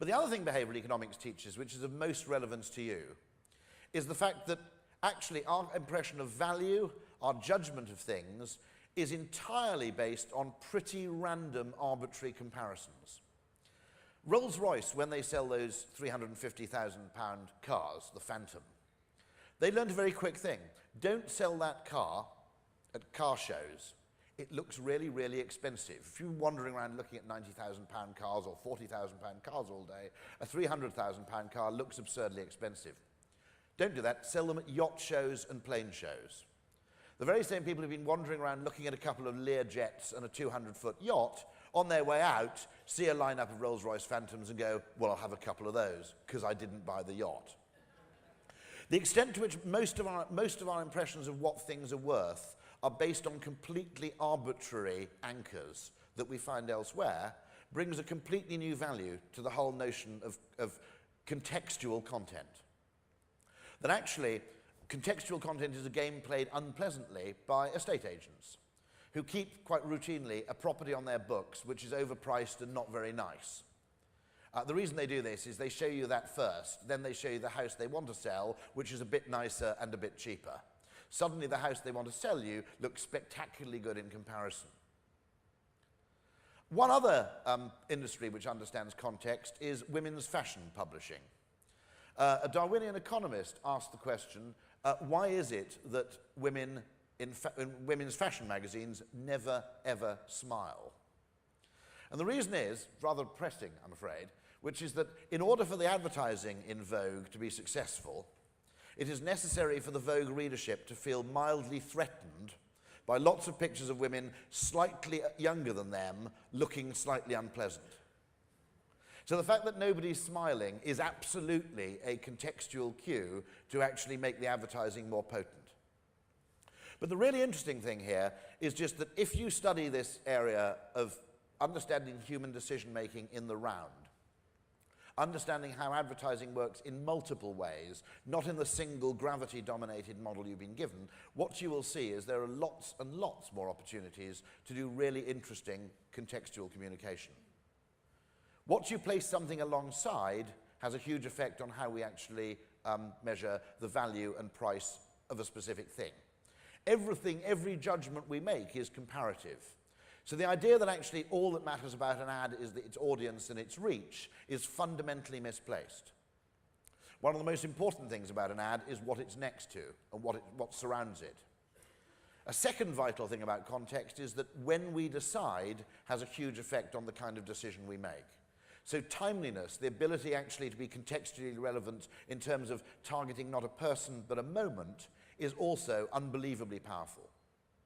But the other thing behavioral economics teaches, which is of most relevance to you, is the fact that actually our impression of value, our judgment of things, is entirely based on pretty random, arbitrary comparisons. Rolls-Royce, when they sell those £350,000 cars, the Phantom, they learned a very quick thing. Don't sell that car at car shows. It looks really, really expensive. If you're wandering around looking at £90,000 cars or £40,000 cars all day, a £300,000 car looks absurdly expensive. Don't do that. Sell them at yacht shows and plane shows. The very same people who've been wandering around looking at a couple of Lear jets and a 200-foot yacht, on their way out, see a lineup of Rolls-Royce Phantoms and go, well, I'll have a couple of those, because I didn't buy the yacht. The extent to which most of our impressions of what things are worth are based on completely arbitrary anchors that we find elsewhere brings a completely new value to the whole notion of contextual content. That actually, contextual content is a game played unpleasantly by estate agents, who keep quite routinely a property on their books which is overpriced and not very nice. The reason they do this is they show you that first, then they show you the house they want to sell, which is a bit nicer and a bit cheaper. Suddenly the house they want to sell you looks spectacularly good in comparison. One other industry which understands context is women's fashion publishing. A Darwinian economist asked the question, why is it that women in women's fashion magazines never, ever smile? And the reason is, rather pressing, I'm afraid, which is that in order for the advertising in Vogue to be successful, it is necessary for the Vogue readership to feel mildly threatened by lots of pictures of women slightly younger than them looking slightly unpleasant. So the fact that nobody's smiling is absolutely a contextual cue to actually make the advertising more potent. But the really interesting thing here is just that if you study this area of understanding human decision-making in the round, understanding how advertising works in multiple ways, not in the single gravity-dominated model you've been given, what you will see is there are lots and lots more opportunities to do really interesting contextual communication. What you place something alongside has a huge effect on how we actually measure the value and price of a specific thing. Every judgment we make is comparative. So the idea that actually all that matters about an ad is its audience and its reach is fundamentally misplaced. One of the most important things about an ad is what it's next to and what surrounds it. A second vital thing about context is that when we decide has a huge effect on the kind of decision we make. So timeliness, the ability actually to be contextually relevant in terms of targeting not a person but a moment, is also unbelievably powerful.